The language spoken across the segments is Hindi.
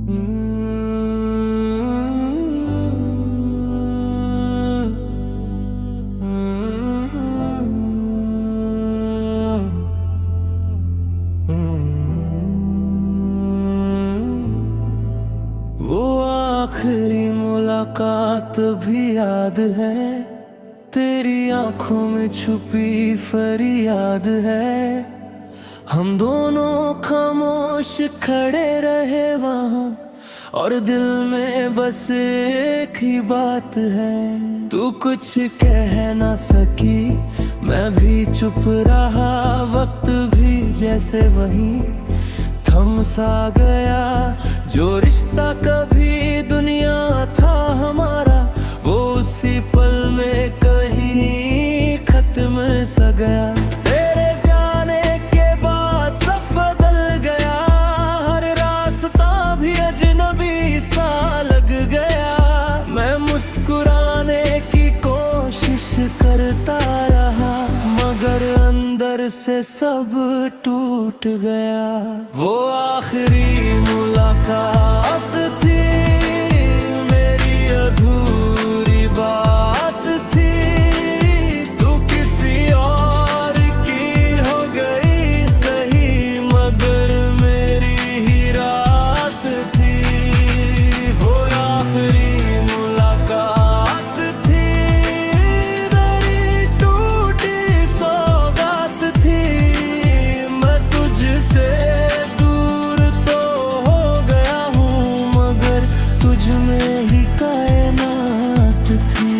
वो आखिरी मुलाकात भी याद है, तेरी आंखों में छुपी फरियाद है। हम दोनों खामोश खड़े रहे वहाँ, और दिल में बस एक ही बात है। तू कुछ कह ना सकी, मैं भी चुप रहा, वक्त भी जैसे वहीं थम सा गया। जो रिश्ता कभी दुनिया था हमारा, वो उसी पल में कहीं खत्म सा गया। तेरे जाने के बाद सब बदल गया, हर रास्ता भी अजनबी सा लग गया। मैं मुस्कुराने की कोशिश करता रहा, मगर अंदर से सब टूट गया। वो आखिरी मुलाकात थी, मेरी अधूरी बात थी। तू किसी और की हो गई सही, मगर मेरी ही रात थी। वो आखिरी मुलाकात थी, मेरी टूटी सौगात थी। मैं तुझसे दूर तो हो गया हूँ, मगर तुझ में ही कायनात थी।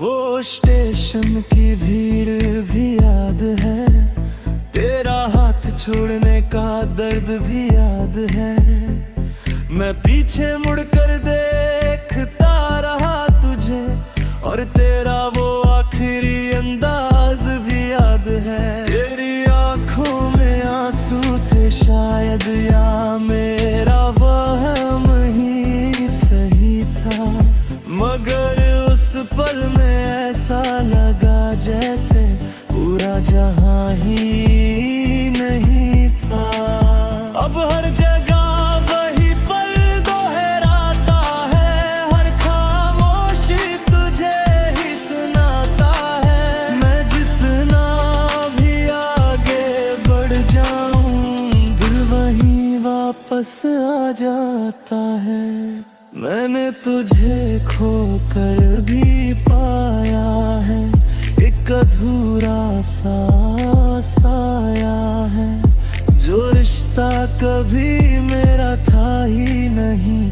वो स्टेशन की भीड़ भी याद है, तेरा हाथ छोड़ने का दर्द भी याद है। मैं पीछे मुड़कर देखता रहा तुझे, और तेरा वो आखिरी अंदाज भी याद है। तेरी आंखों में आंसू थे शायद, या मेरा वहम ही सही था। मगर उस पल में ऐसा लगा जैसे पूरा जहां ही नहीं था। अब हर जगह वही पल दोहराता है, हर खामोशी तुझे ही सुनाता है। मैं जितना भी आगे बढ़ जाऊं, दिल वहीं वापस आ जाता है। मैंने तुझे खोकर भी पाया है, एक अधूरा सा साया है। जो रिश्ता कभी मेरा था ही नहीं,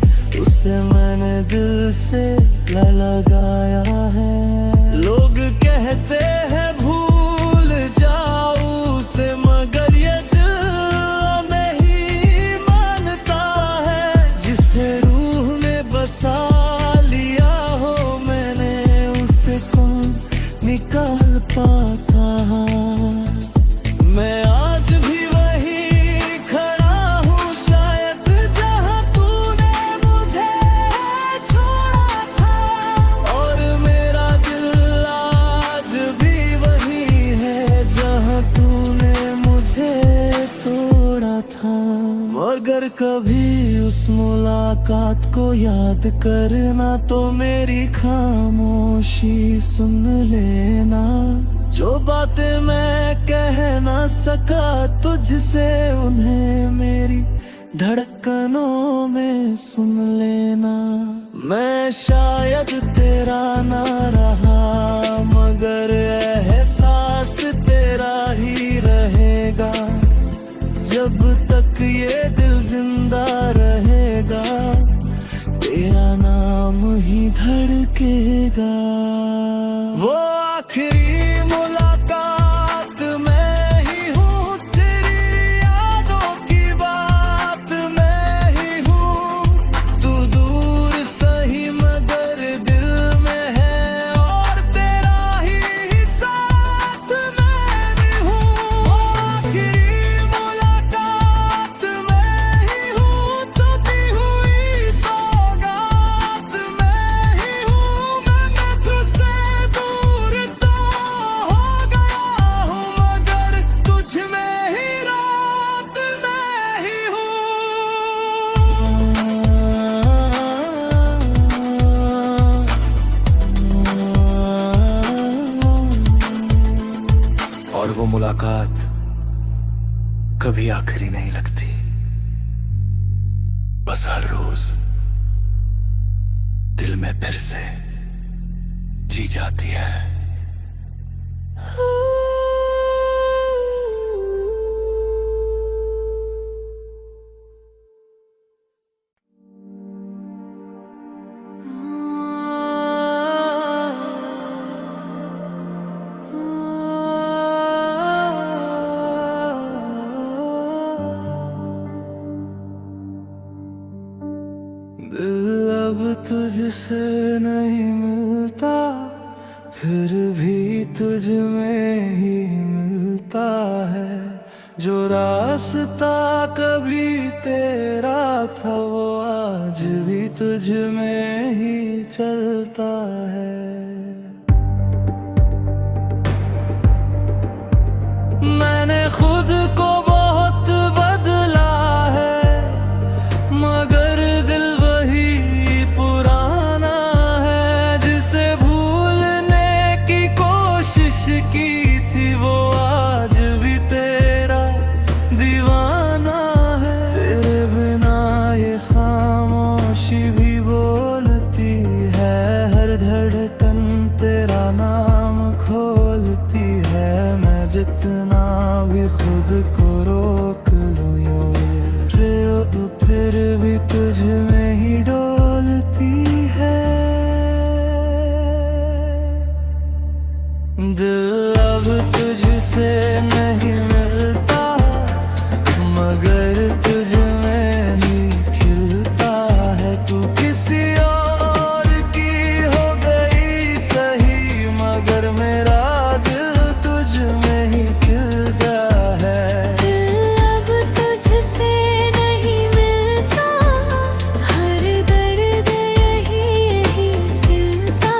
उसे मैंने दिल से लगाया है। लोग कहते हैं भूल जाओ उसे, मगर ये दिल नहीं मानता है। जिसे रूह में बसा लिया हो मैंने, उसे कौन निकाल पाता। मैं आज भी वही खड़ा हूँ शायद, जहाँ तूने मुझे छोड़ा था। और मेरा दिल आज भी वही है, जहाँ तूने मुझे तोड़ा था। मगर कभी उस मुलाकात को याद करना, तो मेरी खामोशी सुन लेना। जो बातें मैं कह ना सका तुझसे, उन्हें मेरी धड़कनों में सुन लेना। मैं शायद तेरा ना रहा, मगर एहसास तेरा ही रहेगा। जब तक ये दिल जिंदा रहेगा, तेरा नाम ही धड़केगा। वो आखिरी मुलाकात मैं ही हूँ, तेरी यादों की बात मैं ही हूँ। तू दूर सही मगर दिल में है, और तेरा ही साथ मैं भी हूँ। वो आखिरी मुलाकात मैं ही हूँ, टूटी हुई सौगात मैं ही हूँ। मैं तुझसे मुलाकात कभी आखिरी नहीं लगती, बस हर रोज दिल में फिर से जी जाती है। दिल अब तुझसे नहीं मिलता, फिर भी तुझ में ही मिलता है। जो रास्ता कभी तेरा था वो आज भी तुझ में ही चलता है। मैंने खुद को बहुत बदला है, मगर दिल वही पुराना है। जिसे भूलने की कोशिश की थी वो आज भी तेरा दीवाना है। तेरे बिना ये खामोशी भी बोलती है, हर धड़कन तेरा नाम खोलती है। मैं जितना भी खुद को रोक लूं यूं फिर भी तुझ में ही डोलती है। दिल अब तुझसे नहीं मिलता, मगर तुझ में ही खिलता है। तू किसी और की हो गई सही, मगर मेरा दिल तुझ में ही खिल गया है। अब तुझसे नहीं मिलता, हर दर्द यही सिलता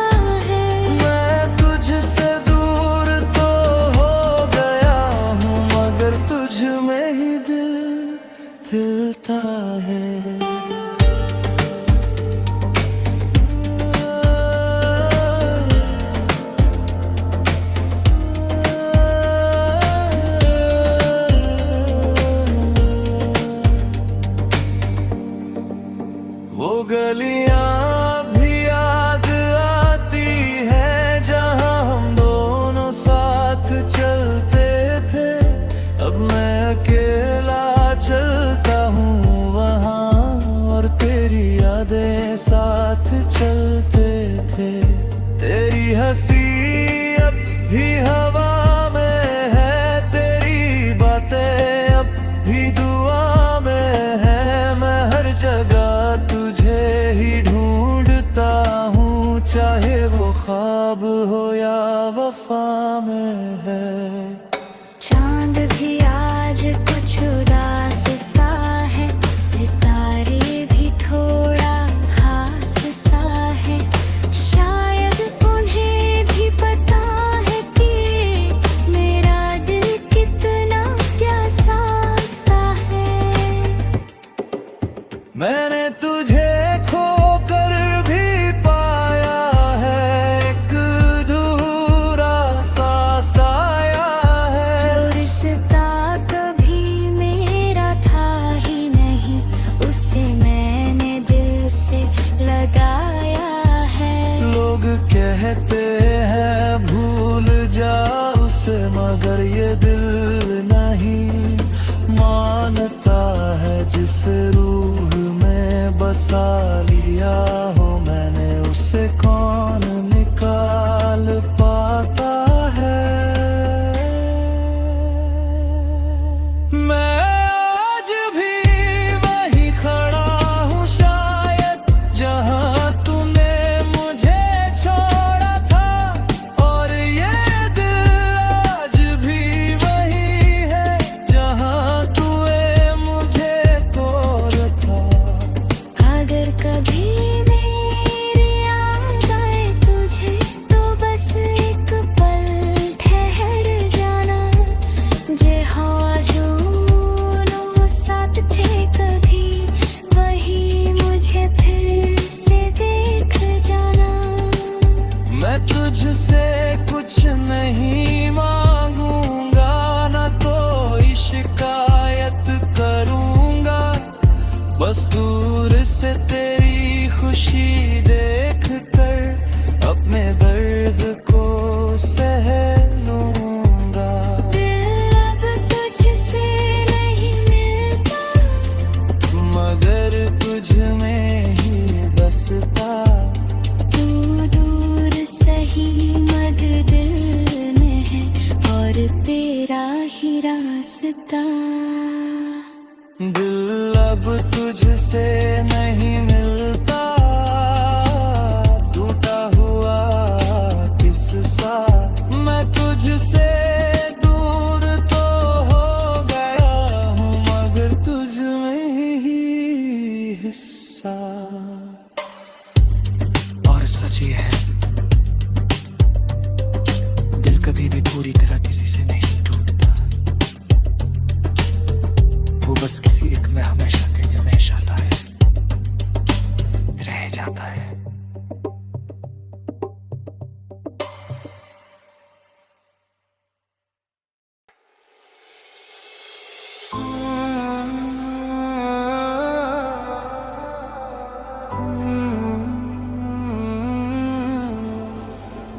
है। मैं तुझसे दूर तो हो गया हूँ, मगर तुझ में ही दिल खिलता है। वो गलियां भी याद आती है जहां हम दोनों साथ चलते थे। अब मैं अकेला चलता हूँ वहां, और तेरी यादें साथ चलते थे। तेरी हंसी अब भी हवा में है, तेरी बातें अब भी दुआ में है। मैं हर जगह तुझे ही ढूंढता हूँ, चाहे वो ख्वाब हो या वफा में है। चांद भी आज कुछ उदास सा है, सितारे भी थोड़ा खास सा है। शायद उन्हें भी पता है कि मेरा दिल कितना प्यासा सा है। मैंने तुझे खोकर भी पाया है, एक अधूरा सा साया है। जो रिश्ता कभी मेरा था ही नहीं, उसे मैंने दिल से लगाया है। लोग कहते हैं भूल जा उसे, मगर ये दिल नहीं मानता है। जिस रूह में बसा लिया हो मैंने, उसे कौन निकाल पाता है। मैं आज भी वही खड़ा हूँ शायद, जहाँ तूने मुझे छोड़ा था। और ये दिल आज भी वही है, जहाँ तूने मुझे तोड़ा था। अगर कभी मेरी याद आए तुझे, तो बस एक पल ठहर जाना। जे हाँ जो साथ थे कभी, वही मुझे फिर से देख जाना। मैं तुझसे कुछ नहीं मांगूंगा, दूर से तेरी खुशी देख कर अपने दर्द को सह लूंगा। दिल अब तुझसे नहीं मिलता, मगर तुझ में ही बसता। तू दूर सही मगर दिल में है और तेरा ही रास्ता। दिल अब तुझसे नहीं मिलता, टूटा हुआ किस्सा। मैं तुझसे दूर तो हो गया हूँ, मगर तुझ में ही हिस्सा। और सच ये है, दिल कभी भी पूरी तरह किसी से नहीं टूटता। वो बस किसी एक में हमेशा के लिए हमेशा आता है, रह जाता है।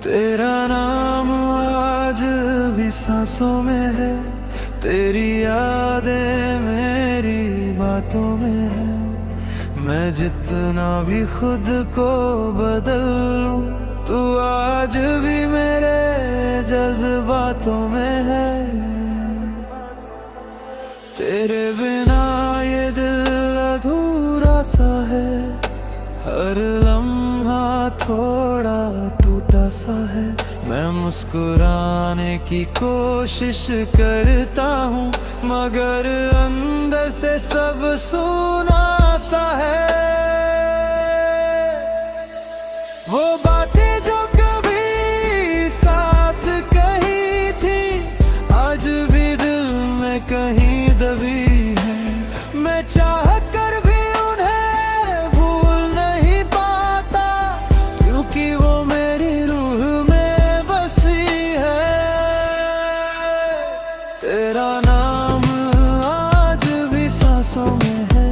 तेरा नाम आज भी सांसों में है, तेरी यादें मेरी बातों में है। मैं जितना भी खुद को बदल लूं, तू आज भी मेरे जज्बातों में है। तेरे बिना ये दिल अधूरा सा है, हर लम्हा थोड़ा टूटा सा है। मैं मुस्कुराने की कोशिश करता हूँ, मगर अंदर से सब सुना सा है। वो बातें जो कभी साथ कही थी, आज भी दिल में कहीं दबी है। मैं चाह कर भी उन्हें भूल नहीं पाता, क्योंकि वो मेरी रूह में बसी है। तेरा नाम आज भी सांसों में है,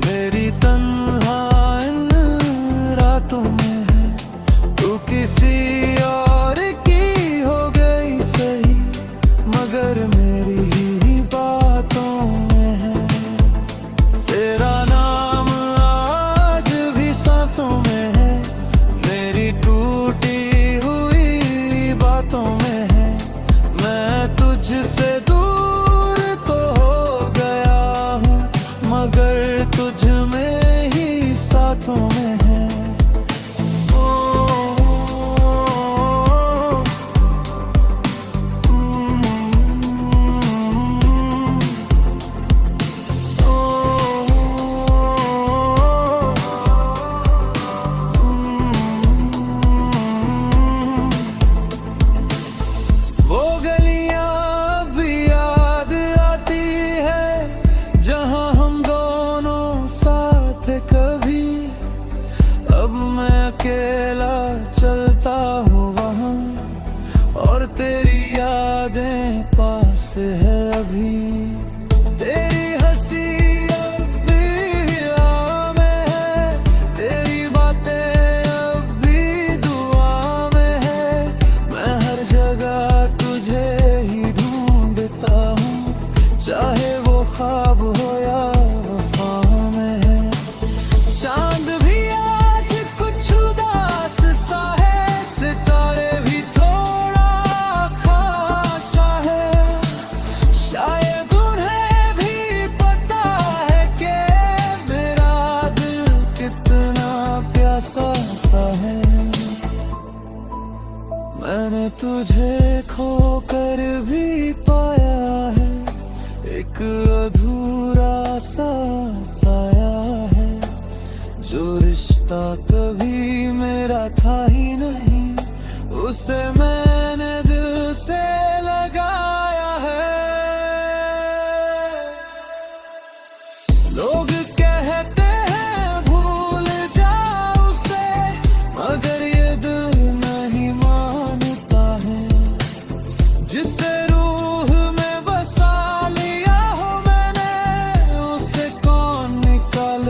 मेरी तन्हा इन रातों में है। तू किसी और की हो गई सही, मगर मेरी ही बातों में है। तेरा नाम आज भी सांसों में है, मेरी टूटी हुई बातों में है। मैं तुझसे दूर तो हो गया हूँ, मगर तुझ में ही साथों में है। वो गलियां अब याद आती है, जहां हम दोनों साथ कभी। अब मैं अकेला चलता हूँ वहाँ, और तेरी यादें पास है अभी। तेरी हंसी अब भी याद में है, तेरी बातें अब भी दुआ में है। मैं हर जगह तुझे ही ढूंढता हूँ, चाहे वो ख्वाब हो या वफा में है। चांद भी आज कुछ उदास सा है, सितारे भी थोड़ा खासा है। शायद उन्हें भी पता है कि मेरा दिल कितना प्यासा सा है। मैंने तुझे खो कर भी पाया है, एक अधूरा सा साया है। जो रिश्ता कभी मेरा था ही नहीं, उसे मैंने दिल से लगाया है। लोग कहते हैं भूल जाओ उसे, मगर ये दिल नहीं मानता है। जिसे रूह में बसा लिया हो मैंने, उसे कौन निकाल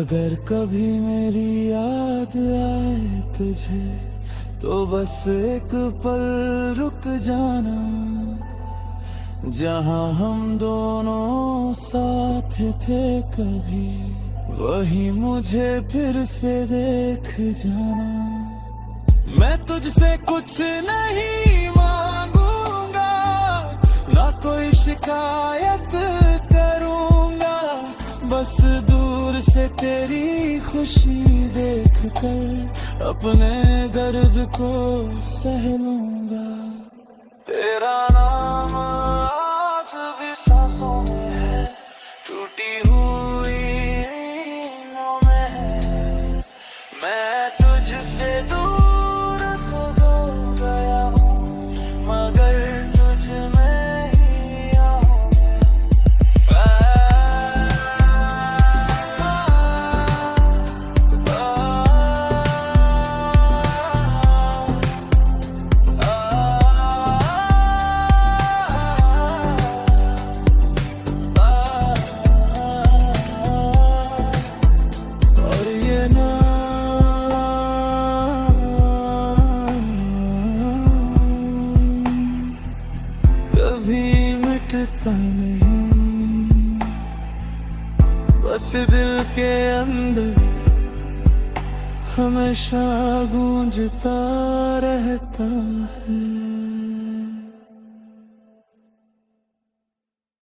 अगर कभी मेरी याद आए तुझे तो बस एक पल रुक जाना, जहां हम दोनों साथ थे कभी वही मुझे फिर से देख जाना। मैं तुझसे कुछ नहीं मांगूंगा, ना कोई शिकायत करूंगा, बस दूर से तेरी खुशी देखकर अपने दर्द को सह लूंगा। तेरा नाम आज भी सांसों में है, टूटी हुई नींदों में है। मैं तुझसे दूर तो हो गया हूँ, मगर तुझ में ही आऊँ कभी मिटता नहीं, बस दिल के अंदर हमेशा गूंजता रहता है।